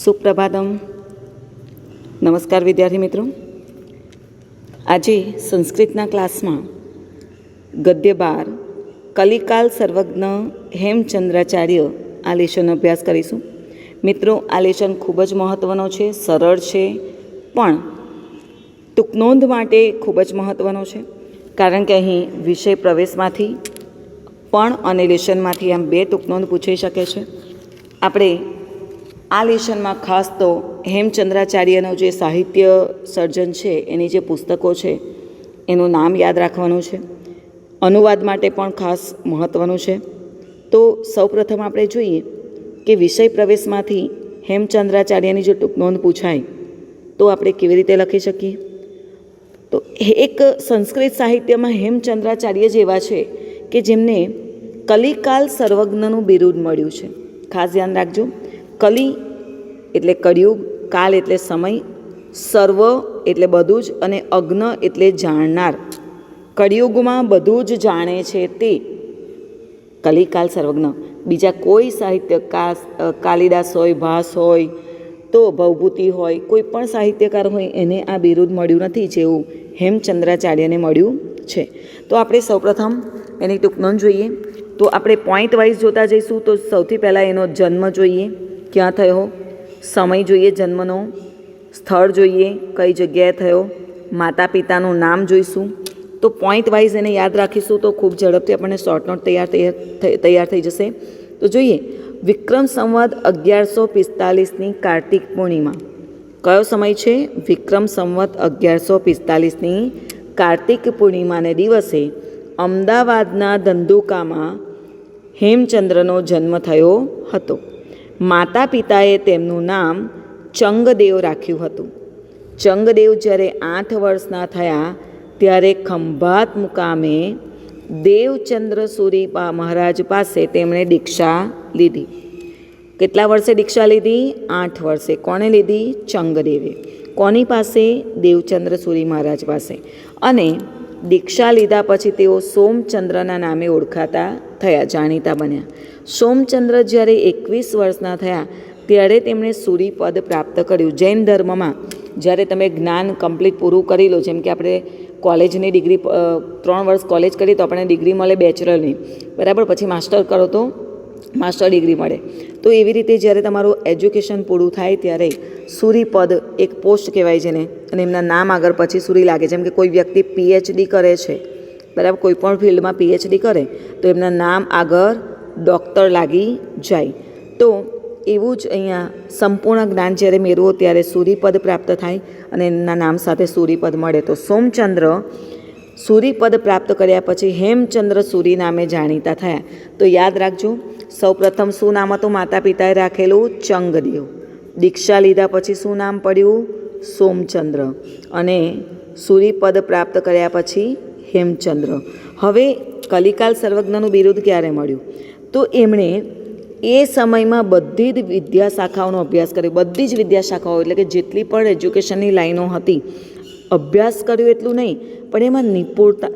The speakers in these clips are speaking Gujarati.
સુપ્રભાતમ. નમસ્કાર વિદ્યાર્થી મિત્રો. આજે સંસ્કૃતના ક્લાસમાં ગદ્ય 12 કલિકાલ સર્વજ્ઞ હેમચંદ્રાચાર્ય આ લેશનનો અભ્યાસ કરીશું. મિત્રો, આ લેશન ખૂબ જ મહત્ત્વનો છે, સરળ છે, પણ ટૂંકનોંધ માટે ખૂબ જ મહત્ત્વનો છે. કારણ કે અહીં વિષય પ્રવેશમાંથી પણ અને લેશનમાંથી આમ બે ટૂંકનોંધ પૂછાઈ શકે છે. આપણે આ લેશનમાં ખાસ તો હેમચંદ્રાચાર્યનું જે સાહિત્ય સર્જન છે, એની જે પુસ્તકો છે એનું નામ યાદ રાખવાનું છે. અનુવાદ માટે પણ ખાસ મહત્ત્વનું છે. તો સૌપ્રથમ આપણે જોઈએ કે વિષય પ્રવેશમાંથી હેમચંદ્રાચાર્યની જો ટૂંકનોંધ પૂછાય તો આપણે કેવી રીતે લખી શકીએ. તો એક સંસ્કૃત સાહિત્યમાં હેમચંદ્રાચાર્ય જેવા છે કે જેમને કલિકાલ સર્વજ્ઞનું બિરુદ મળ્યું છે. ખાસ ધ્યાન રાખજો, કલી એટલે કળિયુગ, કાલ એટલે સમય, સર્વ એટલે બધું જ, અને અજ્ઞ એટલે જાણનાર. કળિયુગમાં બધું જ જાણે છે તે કલિકાલ સર્વજ્ઞ. બીજા કોઈ સાહિત્યકાર, કાલિદાસ હોય, ભાસ હોય, તો ભવભૂતિ હોય, કોઈ પણ સાહિત્યકાર હોય એને આ બિરુદ મળ્યું નથી જેવું હેમચંદ્રાચાર્યને મળ્યું છે. તો આપણે સૌપ્રથમ એની ટૂંકનોંધ જોઈએ. તો આપણે પોઈન્ટ વાઇઝ જોતા જઈશું. તો સૌથી પહેલાં એનો જન્મ જોઈએ, ક્યાં થયો, સમય જોઈએ જન્મનો, સ્થળ જોઈએ કઈ જગ્યાએ થયો, માતા પિતાનું નામ જોઈશું. તો પોઈન્ટ વાઇઝ એને યાદ રાખીશું તો ખૂબ ઝડપથી આપણને શોર્ટ નોટ તૈયાર થઈ જશે. તો જોઈએ, વિક્રમ સંવત 1145ની કાર્તિક પૂર્ણિમા. કયો સમય છે? વિક્રમ સંવત 1145ની કાર્તિક પૂર્ણિમાને દિવસે અમદાવાદના ધંધુકામાં હેમચંદ્રનો જન્મ થયો હતો. માતા પિતાએ તેમનું નામ ચંગદેવ રાખ્યું હતું. ચંગદેવ જ્યારે 8 વર્ષના થયા ત્યારે ખંભાત મુકામે દેવચંદ્ર સુરી મહારાજ પાસે તેમણે દીક્ષા લીધી. કેટલા વર્ષે દીક્ષા લીધી? 8 વર્ષે. કોણે લીધી? ચંગદેવે. કોની પાસે? દેવચંદ્ર સુરી મહારાજ પાસે. અને દીક્ષા લીધા પછી તેઓ સોમચંદ્રના નામે ઓળખાતા થયા, જાણીતા બન્યા. સોમચંદ્ર જ્યારે 21 વર્ષના થયા ત્યારે તેમણે સુરીપદ પ્રાપ્ત કર્યું. જૈન ધર્મમાં જ્યારે તમે જ્ઞાન કમ્પ્લીટ પૂરું કરી લો, જેમ કે આપણે કોલેજની ડિગ્રી 3 વર્ષ કોલેજ કરીએ તો આપણને ડિગ્રી મળે બેચલરની, બરાબર, પછી માસ્ટર કરો તો માસ્ટર ડિગ્રી મળે. તો એવી રીતે જ્યારે તમારું એજ્યુકેશન પૂરું થાય ત્યારે સુરીપદ એક પોસ્ટ કહેવાય છે ને, અને એમના નામ આગળ પછી સુરી લાગે. જેમ કે કોઈ વ્યક્તિ પીએચડી કરે છે, બરાબર, કોઈ પણ ફિલ્ડમાં પીએચડી કરે તો એમના નામ આગળ ડૉક્ટર લાગી જાય. તો એવું જ અહીંયા સંપૂર્ણ જ્ઞાન જ્યારે મેળવો ત્યારે સૂરીપદ પ્રાપ્ત થાય અને એમના નામ સાથે સૂરીપદ મળે. તો સોમચંદ્ર સૂરીપદ પ્રાપ્ત કર્યા પછી હેમચંદ્ર સૂરી નામે જાણીતા થયા. તો યાદ રાખજો, સૌપ્રથમ શું નામ હતું? માતા પિતાએ રાખેલું ચંગદેવ. દીક્ષા લીધા પછી શું નામ પડ્યું? સોમચંદ્ર. અને સૂરીપદ પ્રાપ્ત કર્યા પછી હેમચંદ્ર. હવે કલિકાલ સર્વજ્ઞનું બિરુદ ક્યારે મળ્યું? તો એમણે એ સમયમાં બધી જ વિદ્યા શાખાઓનો અભ્યાસ કર્યો. બધી જ વિદ્યા શાખાઓ એટલે કે જેટલી પણ એજ્યુકેશનની લાઈનો હતી, અભ્યાસ કર્યો એટલું નહીં, પણ એમાં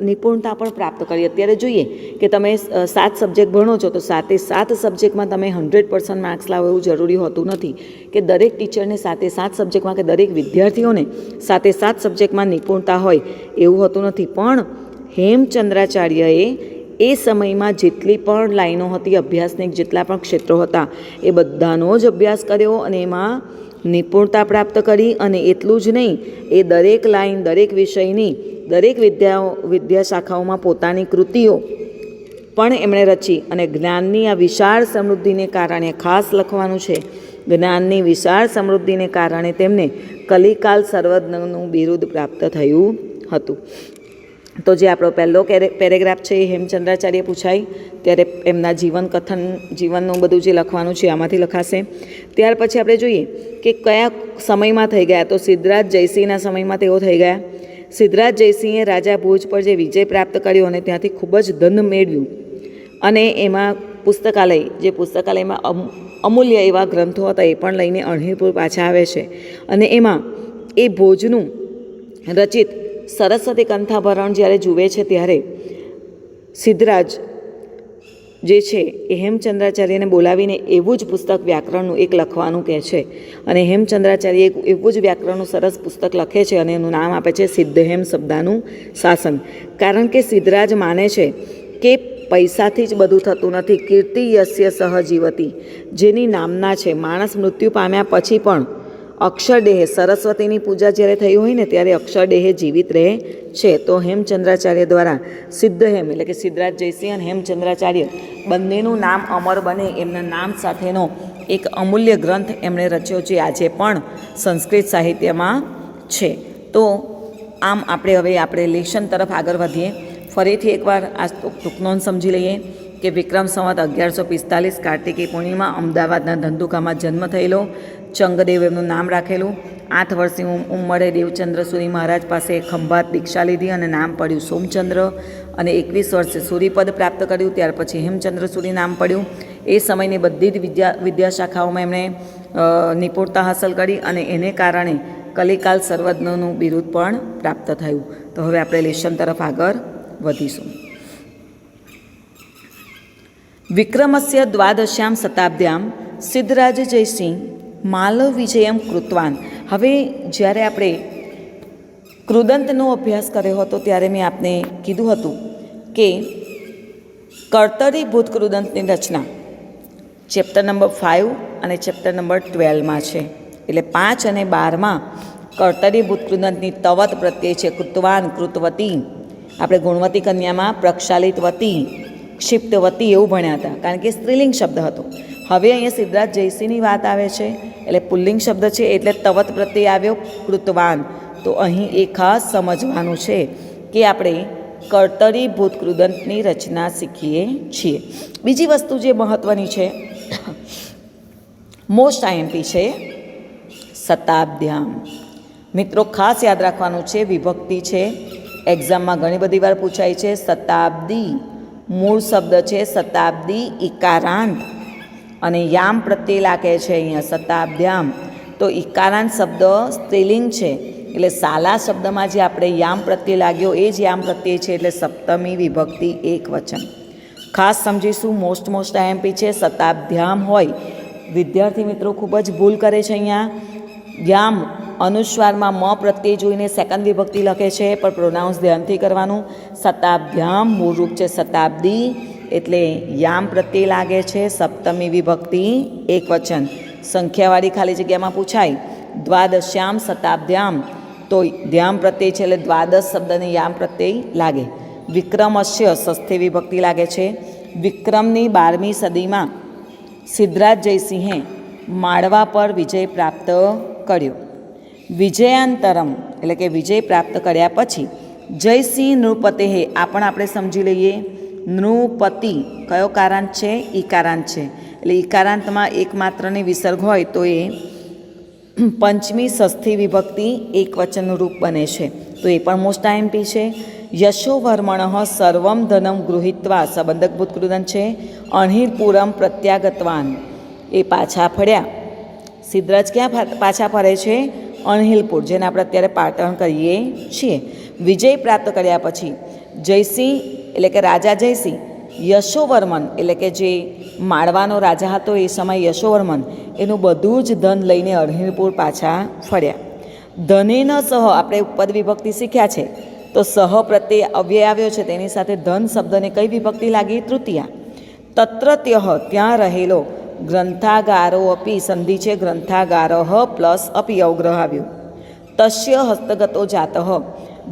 નિપુણતા પણ પ્રાપ્ત કરી. અત્યારે જોઈએ કે તમે 7 સબ્જેક્ટ ભણો છો તો 7 સબ્જેક્ટમાં તમે 100% માર્ક્સ લાવો એવું જરૂરી હોતું નથી. કે દરેક ટીચરને 7 સબ્જેક્ટમાં કે દરેક વિદ્યાર્થીઓને 7 સબ્જેક્ટમાં નિપુણતા હોય એવું હોતું નથી. પણ હેમચંદ્રાચાર્યએ એ સમયમાં જેટલી પણ લાઈનો હતી અભ્યાસની, જેટલા પણ ક્ષેત્રો હતા એ બધાનો જ અભ્યાસ કર્યો અને એમાં નિપુણતા પ્રાપ્ત કરી. અને એટલું જ નહીં, એ દરેક લાઈન, દરેક વિષયની, દરેક વિદ્યા શાખાઓમાં પોતાની કૃતિઓ પણ એમણે રચી. અને જ્ઞાનની આ વિશાળ સમૃદ્ધિને કારણે, ખાસ લખવાનું છે, જ્ઞાનની વિશાળ સમૃદ્ધિને કારણે તેમને કલિકાલ સર્વજ્ઞનું બિરુદ પ્રાપ્ત થયું હતું. તો જે આપણો પહેલો પેરેગ્રાફ છે એ હેમચંદ્રાચાર્ય પૂછાય ત્યારે એમના જીવનનું બધું જે લખવાનું છે આમાંથી લખાશે. ત્યાર પછી આપણે જોઈએ કે કયા સમયમાં થઈ ગયા. તો સિદ્ધરાજ જયસિંહના સમયમાં તેઓ થઈ ગયા. સિદ્ધરાજ જયસિંહે રાજા ભુજ પર જે વિજય પ્રાપ્ત કર્યો અને ત્યાંથી ખૂબ જ ધન મેળવ્યું. અને એમાં પુસ્તકાલયમાં અમૂલ્ય એવા ગ્રંથો હતા એ પણ લઈને અણહિલપુર પાછા આવે છે. અને એમાં એ ભોજનું રચિત સરસ્વતી કંથાભરણ જ્યારે જુએ છે ત્યારે સિદ્ધરાજ જે છે એ હેમચંદ્રાચાર્યને બોલાવીને એવું જ પુસ્તક વ્યાકરણનું એક લખવાનું કહે છે. અને હેમચંદ્રાચાર્ય એક એવું જ વ્યાકરણનું સરસ પુસ્તક લખે છે અને એનું નામ આપે છે સિદ્ધહેમ શબ્દાનું શાસન. કારણ કે સિદ્ધરાજ માને છે કે પૈસાથી જ બધું થતું નથી. કીર્તિ યસ્ય સહજીવતી, જેની નામના છે. માણસ મૃત્યુ પામ્યા પછી પણ અક્ષરદેહે, સરસ્વતીની પૂજા જ્યારે થઈ હોય ને ત્યારે અક્ષરદેહે જીવિત રહે છે. તો હેમચંદ્રાચાર્ય દ્વારા સિદ્ધહેમ એટલે કે સિદ્ધરાજ જયસિંહ અને હેમચંદ્રાચાર્ય બંનેનું નામ અમર બને એમના નામ સાથેનો એક અમૂલ્ય ગ્રંથ એમણે રચ્યો છે, આજે પણ સંસ્કૃત સાહિત્યમાં છે. તો આમ આપણે લેશન તરફ આગળ વધીએ. ફરીથી એકવાર આ ટૂંકનોંધ સમજી લઈએ કે વિક્રમ સંવત 1145 કાર્તિકી પૂર્ણિમા અમદાવાદના ધંધુકામાં જન્મ થયેલો. ચંગદેવ એમનું નામ રાખેલું. 8 વર્ષની ઉંમરે દેવચંદ્ર સૂરી મહારાજ પાસે ખંભાત દીક્ષા લીધી અને નામ પડ્યું સોમચંદ્ર. અને 21 વર્ષે સૂરીપદ પ્રાપ્ત કર્યું. ત્યાર પછી હેમચંદ્ર સૂરી નામ પડ્યું. એ સમયની બધી જ વિદ્યાશાખાઓમાં એમણે નિપુણતા હાંસલ કરી અને એને કારણે કલિકાલ સર્વજ્ઞનું બિરુદ પણ પ્રાપ્ત થયું. તો હવે આપણે લેશન તરફ આગળ વધીશું. વિક્રમસ્ય દ્વાદશ્યામ શતાબ્દ્યામ સિદ્ધરાજ જયસિંહ માલવ વિજયમ કૃતવાન. હવે જ્યારે આપણે કૃદંતનો અભ્યાસ કર્યો હતો ત્યારે મેં આપને કીધું હતું કે કર્તરીભૂત કૃદંતની રચના ચેપ્ટર નંબર 5 અને ચેપ્ટર નંબર 12માં છે. એટલે 5 અને 12માં કર્તરીભૂત કૃદંતની તવત પ્રત્યય છે. કૃતવાન, કૃતવતી. આપણે ગુણવતી કન્યામાં પ્રક્ષાલિતવતી, ક્ષિપ્તવતી એવું ભણ્યા હતા, કારણ કે સ્ત્રીલિંગ શબ્દ હતો. હવે અહીંયા સિદ્ધરાજ જયસિંહની વાત આવે છે એટલે પુલ્લિંગ શબ્દ છે એટલે તવત પ્રત્યય આવ્યો કૃતવાન. તો અહીં એ ખાસ સમજવાનું છે કે આપણે કર્તરીભૂત કૃદંતની રચના શીખીએ છીએ. બીજી વસ્તુ જે મહત્ત્વની છે, મોસ્ટ આઈએમપી છે શતાબ્દ્યામ. મિત્રો ખાસ યાદ રાખવાનું છે, વિભક્તિ છે, એક્ઝામમાં ઘણી બધી વાર પૂછાય છે. શતાબ્દી મૂળ શબ્દ છે શતાબ્દી ઇકારાંત અને યામ પ્રત્યય લાગે છે અહીંયા શતાબ્દ્યામ. તો ઇકારાંત શબ્દ સ્ત્રીલિંગ છે એટલે શાલા શબ્દમાં જે આપણે યામ પ્રત્યય લાગ્યો એ જ યામ પ્રત્યય છે એટલે સપ્તમી વિભક્તિ એક વચન. ખાસ સમજીશું. મોસ્ટ આઈએમપી છે. શતાબ્દ્યામ હોય. વિદ્યાર્થી મિત્રો ખૂબ જ ભૂલ કરે છે અહીંયા. યામ અનુસ્વારમાં મ પ્રત્યય જોઈને સેકન્ડ વિભક્તિ લખે છે, પણ પ્રોનાઉન્સ ધ્યાનથી કરવાનું. શતાબ્દ્યામ મૂળરૂપ છે શતાબ્દી એટલે યામ પ્રત્યય લાગે છે. સપ્તમી વિભક્તિ એક વચન. સંખ્યાવાળી ખાલી જગ્યામાં પૂછાય દ્વાદશ્યામ શતાબ્દ્યામ તો ધ્યામ પ્રત્યય છે એટલે દ્વાદશ શબ્દને યામ પ્રત્યય લાગે. વિક્રમસ્ય ષષ્ઠી વિભક્તિ લાગે છે. વિક્રમની 12મી સદીમાં સિદ્ધરાજ જયસિંહે માળવા પર વિજય પ્રાપ્ત કર્યો. વિજયાંતરમ એટલે કે વિજય પ્રાપ્ત કર્યા પછી જયસિંહ નૃપતેહે આ પણ આપણે સમજી લઈએ. નૃપતિ કયો કારાંત છે? ઈકારાંત છે. એટલે ઈકારાંતમાં એકમાત્રની વિસર્ગ હોય તો એ પંચમી ષષ્ઠી વિભક્તિ એક વચનનું રૂપ બને છે. તો એ પણ મોસ્ટ આઈએમપી છે. યશોવર્મણ સર્વમ ધનમ ગૃહિત્વા સંબંધકભૂત કૃદંત છે. અણહિરપુરમ પ્રત્યાગતવાન એ પાછા ફર્યા. સિદ્ધરાજ ક્યાં પાછા ફરે છે? અણહિલપુર, જેને આપણે અત્યારે પાટણ કહીએ છીએ. વિજય પ્રાપ્ત કર્યા પછી જયસિંહ એટલે કે રાજા જયસિંહ યશોવર્મન એટલે કે જે માળવાનો રાજા હતો એ સમયે યશોવર્મન એનું બધું જ ધન લઈને અણહિલપુર પાછા ફર્યા. ધનેન સહ આપણે ઉપદ વિભક્તિ શીખ્યા છે તો સહ પ્રત્યે અવ્યય આવ્યો છે તેની સાથે ધન શબ્દને કઈ વિભક્તિ લાગી? તૃતીયા. તત્રત્યઃ ત્યાં રહેલો ગ્રંથાગારો અપી સંધિ છે ગ્રંથાગારઃ પ્લસ અપી અવગ્રહ આવ્યું. તસ્ય હસ્તગતો જાતઃ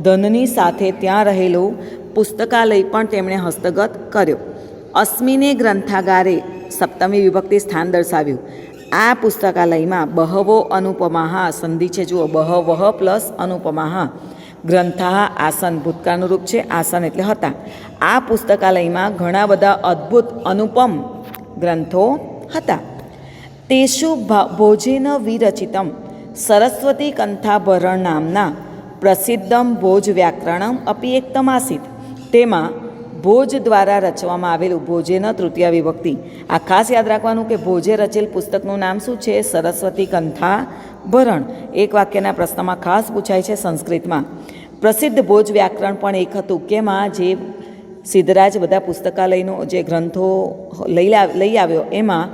ધનની સાથે ત્યાં રહેલું પુસ્તકાલય પણ તેમણે હસ્તગત કર્યો. અસ્મિને ગ્રંથાગારે સપ્તમી વિભક્તિ સ્થાન દર્શાવ્યું. આ પુસ્તકાલયમાં બહવો અનુપમાહા સંધિ છે જુઓ બહવહ પ્લસ અનુપમાહા ગ્રંથા આસન ભૂતકાળનું રૂપ છે આસન એટલે હતા. આ પુસ્તકાલયમાં ઘણા બધા અદ્ભુત અનુપમ ગ્રંથો હતા. તેષુ ભોજેન વિરચિતમ સરસ્વતી કંથાભરણ નામના પ્રસિદ્ધમ ભોજ વ્યાકરણમ અપી એકતમાસિત. તેમાં ભોજ દ્વારા રચવામાં આવેલું ભોજેન તૃતીય વિભક્તિ. આ ખાસ યાદ રાખવાનું કે ભોજે રચેલ પુસ્તકનું નામ શું છે? સરસ્વતી કંથાભરણ. એક વાક્યના પ્રશ્નમાં ખાસ પૂછાય છે સંસ્કૃતમાં. પ્રસિદ્ધ ભોજ વ્યાકરણ પણ એક હતું કેમાં જે સિદ્ધરાજ બધા પુસ્તકાલયનો જે ગ્રંથો લઈ આવ્યો એમાં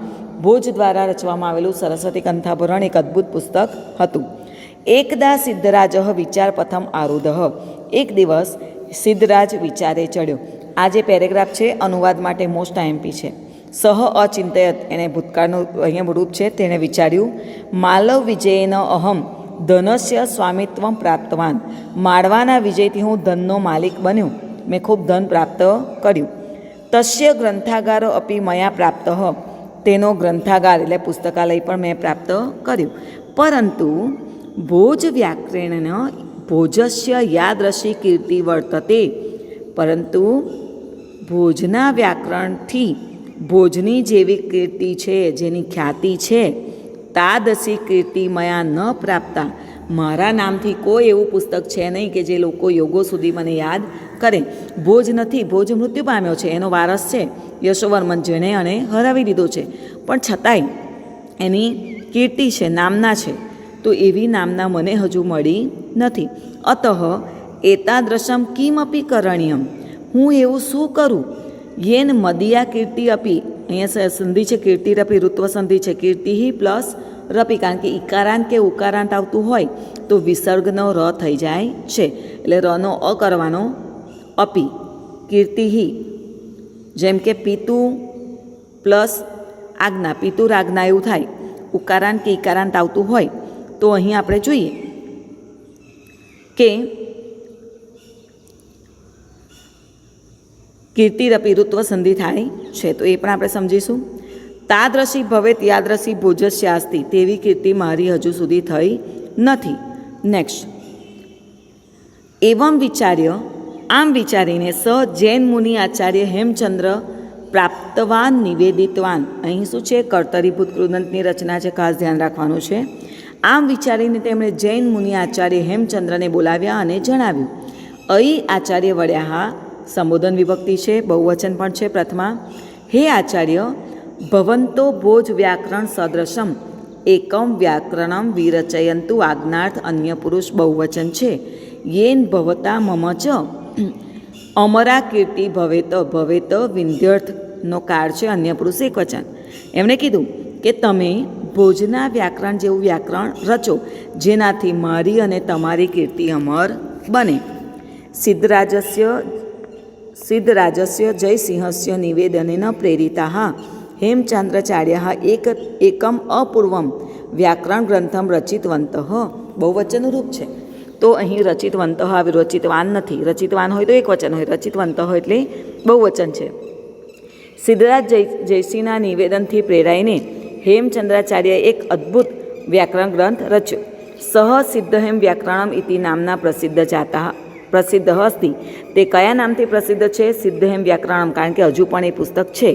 ભોજ દ્વારા રચવામાં આવેલું સરસ્વતી કંથાભરણ એક અદ્ભુત પુસ્તક હતું. એકદા સિદ્ધરાજ વિચાર પથમ આરુધ. એક દિવસ સિદ્ધરાજ વિચારે ચડ્યો. આ જે પેરેગ્રાફ છે અનુવાદ માટે મોસ્ટ આઈએમપી છે. સહ અચિંતયત એને ભૂતકાળનું અહીંયા રૂપ છે. તેણે વિચાર્યું માલવ વિજયન અહમ ધનસ્ય સ્વામિત્વમ પ્રાપ્તવાન. માળવાના વિજયથી હું ધનનો માલિક બન્યો, મેં ખૂબ ધન પ્રાપ્ત કર્યું. તસ્ય ગ્રંથાગાર અપી મયા પ્રાપ્ત. તેનો ગ્રંથાગાર એટલે પુસ્તકાલય પણ મેં પ્રાપ્ત કર્યું. પરંતુ ભોજ વ્યાકરણ ભોજસ્ય યાદૃશી કીર્તિ વર્તતે. પરંતુ ભોજના વ્યાકરણથી ભોજની જેવી કીર્તિ છે, જેની ખ્યાતિ છે, તાદસી કીર્તિ મયા ન પ્રાપ્તા. મારા નામથી કોઈ એવું પુસ્તક છે નહીં કે જે લોકો યોગો સુધી મને યાદ કરે. ભોજ નથી, ભોજ મૃત્યુ પામ્યો છે, એનો વારસ છે યશોવર્મન, જેણે અને હરાવી દીધો છે, પણ છતાંય એની કીર્તિ છે, નામના છે, તો એવી નામના મને હજુ મળી નથી. અતઃ એતાદ્રશમ કિમપી કરણીયમ. હું એવું શું કરું? યેન મદિયા કીર્તિ અપી. અહીંયા સંધિ છે કીર્તિરપી, ઋત્વ સંધિ છે. કીર્તિ પ્લસ રપી, કારણ કે ઇકારાંત કે ઉકારાંત આવતું હોય તો વિસર્ગનો ર થઈ જાય છે, એટલે રનો અ કરવાનો. અપી કીર્તિ. જેમ કે પિતુ પ્લસ આજ્ઞા, પિતુર આજ્ઞા એવું થાય. ઉકારાંત કે ઇકારાંત આવતું હોય તો અહીં આપણે જોઈએ કે કીર્તિરપી ઋત્વ સંધિ થાય છે, તો એ પણ આપણે સમજીશું. તાદ્રશી ભવેત યાદ્રશી ભોજસ્યાસ્તિ. તેવી કીર્તિ મારી હજુ સુધી થઈ નથી. નેક્સ્ટ, એવમ વિચાર્ય. આમ વિચારીને સ જૈન મુનિ આચાર્ય હેમચંદ્ર પ્રાપ્તવાન નિવેદિતવાન. અહીં શું છે? કર્તરીભૂત કૃદંતની રચના છે, ખાસ ધ્યાન રાખવાનું છે. આમ વિચારીને તેમણે જૈન મુનિ આચાર્ય હેમચંદ્રને બોલાવ્યા અને જણાવ્યું. અહીં આચાર્ય વડ્યા સંબોધન વિભક્તિ છે, બહુવચન પણ છે. પ્રથમા, હે આચાર્ય, ભવંતો ભોજ વ્યાકરણ સદૃશમ એકમ વ્યાકરણમ વિરચયંતુ. આજ્ઞાર્થ અન્ય પુરુષ બહુવચન છે. યેન ભવતા મમ ચ અમરા કીર્તિ ભવેત. ભવેત વિંધ્યર્થનો કાળ છે, અન્ય પુરુષ એક વચન. એમણે કીધું કે તમે ભોજના વ્યાકરણ જેવું વ્યાકરણ રચો, જેનાથી મારી અને તમારી કીર્તિ અમર બને. સિદ્ધરાજસ્ય જયસિંહસ્ય નિવેદનેન પ્રેરિતા હેમચંદ્રાચાર્ય એકમ અપૂર્વમ વ્યાકરણ ગ્રંથમ રચિતવંત. બહુવચનનું રૂપ છે, તો અહીં રચિતવંત આવ્યું, રચિતવાન નથી. રચિતવાન હોય તો એક વચન હોય, રચિતવંત હોય એટલે બહુવચન છે. સિદ્ધરાજ જયસિંહના નિવેદનથી પ્રેરાઈને હેમચંદ્રાચાર્યએ એક અદ્ભુત વ્યાકરણ ગ્રંથ રચ્યો. સહ સિદ્ધહેમ વ્યાકરણમ ઇતિ નામના પ્રસિદ્ધ અસ્તિ. તે કયા નામથી પ્રસિદ્ધ છે? સિદ્ધહેમ વ્યાકરણમ, કારણ કે હજુ પણ એ પુસ્તક છે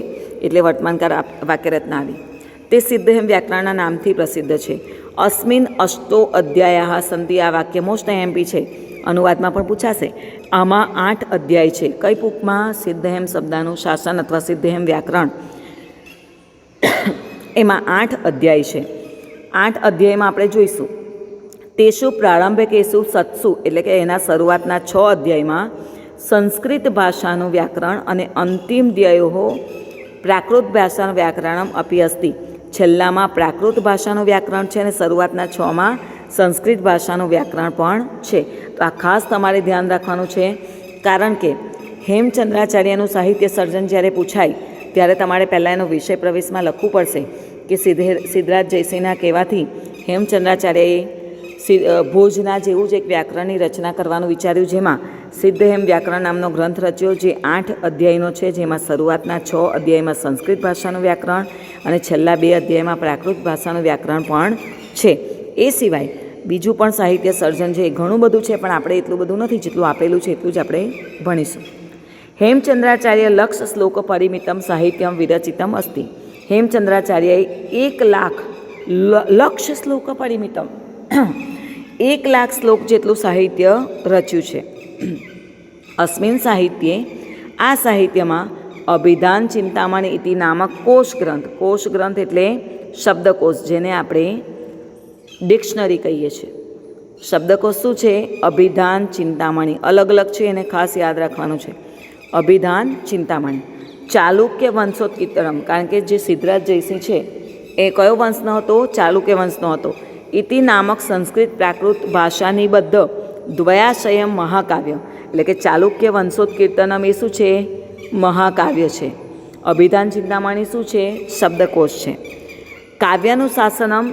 એટલે વર્તમાનકાળ વાક્યરચના આવી. તે સિદ્ધહેમ વ્યાકરણના નામથી પ્રસિદ્ધ છે. અસ્મિન અષ્ટો અધ્યાય સંધિ. આ વાક્ય મોસ્ટ એમપી છે, અનુવાદમાં પણ પૂછાશે. આમાં 8 અધ્યાય છે. કઈ પુસ્તકમાં? સિદ્ધહેમ શબ્દાનું શાસન અથવા સિદ્ધહેમ વ્યાકરણ, એમાં 8 અધ્યાય છે. 8 અધ્યાયમાં આપણે જોઈશું. તેશું પ્રારંભિકેશુ સત્સુ, એટલે કે એના શરૂઆતના 6 અધ્યાયમાં સંસ્કૃત ભાષાનું વ્યાકરણ અને અંતિમ ધ્યેયો પ્રાકૃત ભાષાનું વ્યાકરણમ અપી અસ્તિ. છેલ્લામાં પ્રાકૃત ભાષાનું વ્યાકરણ છે અને શરૂઆતના 6માં સંસ્કૃત ભાષાનું વ્યાકરણ પણ છે. તો આ ખાસ તમારે ધ્યાન રાખવાનું છે, કારણ કે હેમચંદ્રાચાર્યનું સાહિત્ય સર્જન જ્યારે પૂછાય ત્યારે તમારે પહેલાં એનો વિષય પ્રવેશમાં લખવું પડશે કે સિદ્ધરાજ જયસિંહના કહેવાથી હેમચંદ્રાચાર્યએ ભોજના જેવું જ એક વ્યાકરણની રચના કરવાનું વિચાર્યું, જેમાં સિદ્ધહેમ વ્યાકરણ નામનો ગ્રંથ રચ્યો, જે 8 અધ્યાયનો છે, જેમાં શરૂઆતના 6 અધ્યાયમાં સંસ્કૃત ભાષાનું વ્યાકરણ અને છેલ્લા 2 અધ્યાયમાં પ્રાકૃત ભાષાનું વ્યાકરણ પણ છે. એ સિવાય બીજું પણ સાહિત્ય સર્જન છે, ઘણું બધું છે, પણ આપણે એટલું બધું નથી, જેટલું આપેલું છે એટલું જ આપણે ભણીશું. હેમચંદ્રાચાર્ય લક્ષ શ્લોક પરિમિતમ સાહિત્યમ વિરચિતમ અસ્તિ. હેમચંદ્રાચાર્યએ 1,00,000 શ્લોક પરિમિતમ 1,00,000 શ્લોક જેટલું સાહિત્ય રચ્યું છે. અસ્મિન સાહિત્યે, આ સાહિત્યમાં અભિધાન ચિંતામણી ઇતિ નામક કોશ ગ્રંથ. કોશ ગ્રંથ એટલે શબ્દકોશ, જેને આપણે ડિક્શનરી કહીએ છીએ. શબ્દકોશ શું છે? અભિધાન ચિંતામણી. અલગ અલગ છે, એને ખાસ યાદ રાખવાનું છે. અભિધાન ચિંતામણી. ચાલુક્ય વંશોત્કીર્તનમ, કારણ કે જે સિદ્ધરાજ જયસિંહ છે એ કયો વંશનો હતો? ચાલુક્ય વંશનો હતો. ઇતિ નામક સંસ્કૃત પ્રાકૃત ભાષા નિબદ્ધ દ્વયાશયમ મહાકાવ્ય, એટલે કે ચાલુક્ય વંશોત્કીર્તનમ એ શું છે? મહાકાવ્ય છે. અભિધાન ચિંતામણી શું છે? શબ્દકોશ છે. કાવ્યાનુશાસનમ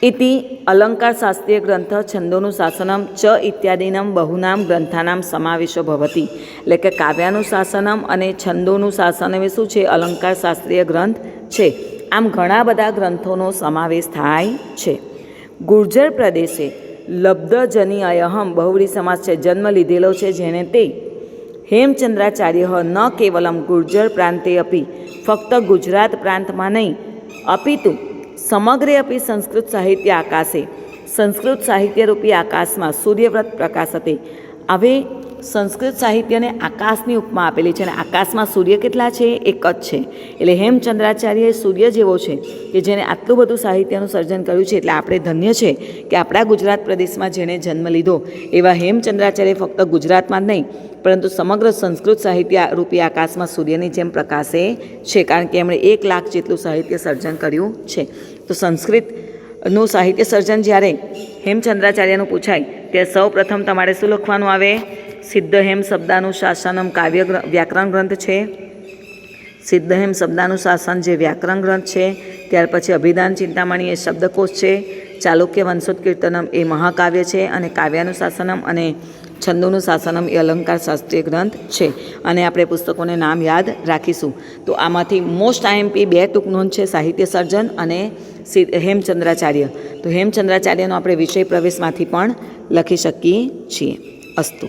ઇતિ અલંકાર શાસ્ત્રીય ગ્રંથ છંદોનું શાસનમ ચ ઇત્યાદિનમ બહુનામ ગ્રંથાનામ સમાવેશો ભવતી, એટલે કે કાવ્યાનુશાસનમ અને છંદોનું શાસન એ શું છે? અલંકાર શાસ્ત્રીય ગ્રંથ છે. આમ ઘણા બધા ગ્રંથોનો સમાવેશ થાય છે. ગુર્જર પ્રદેશે લબ્ધજની અયહમ બહુવ્રીહી સમાસ છે, જન્મ લીધેલો છે જેને તે હેમચંદ્રાચાર્ય ન કેવલમ ગુર્જર પ્રાંતે અપી, ફક્ત ગુજરાત પ્રાંતમાં નહીં, અપિતુ સમગ્રે અપી સંસ્કૃત સાહિત્ય આકાશે, સંસ્કૃત સાહિત્યરૂપી આકાશમાં સૂર્યવ્રત પ્રકાશતે. હવે સંસ્કૃત સાહિત્યને આકાશની ઉપમા આપેલી છે અને આકાશમાં સૂર્ય કેટલા છે? એક જ છે. એટલે હેમચંદ્રાચાર્ય એ સૂર્ય જેવો છે કે જેને આટલું બધું સાહિત્યનું સર્જન કર્યું છે. એટલે આપણે ધન્ય છે કે આપણા ગુજરાત પ્રદેશમાં જેણે જન્મ લીધો એવા હેમચંદ્રાચાર્ય ફક્ત ગુજરાતમાં જ નહીં પરંતુ સમગ્ર સંસ્કૃત સાહિત્ય રૂપી આકાશમાં સૂર્યની જેમ પ્રકાશે છે, કારણ કે એમણે 1 લાખ જેટલું સાહિત્ય સર્જન કર્યું છે. તો સંસ્કૃતનું સાહિત્ય સર્જન જ્યારે હેમચંદ્રાચાર્યનું પૂછાય ત્યારે સૌ પ્રથમ તમારે શું લખવાનું આવે? સિદ્ધહેમ શબ્દાનુશાસનમ કાવ્ય વ્યાકરણ ગ્રંથ છે. સિદ્ધહેમ શબ્દાનુશાસન જે વ્યાકરણ ગ્રંથ છે. ત્યાર પછી અભિધાન ચિંતામણી એ શબ્દકોશ છે. ચાલુક્ય વંશોત્કીર્તનમ એ મહાકાવ્ય છે અને કાવ્યાનુશાસનમ અને છંદોનું શાસનમ એ અલંકાર શાસ્ત્રીય ગ્રંથ છે. અને આપણે પુસ્તકોને નામ યાદ રાખીશું. તો આમાંથી મોસ્ટ આઈએમપી 2 ટૂંક નોંધ છે, સાહિત્ય સર્જન અને હેમચંદ્રાચાર્ય. તો હેમચંદ્રાચાર્યનો આપણે વિષય પ્રવેશમાંથી પણ લખી શકીએ છીએ. અસ્તુ.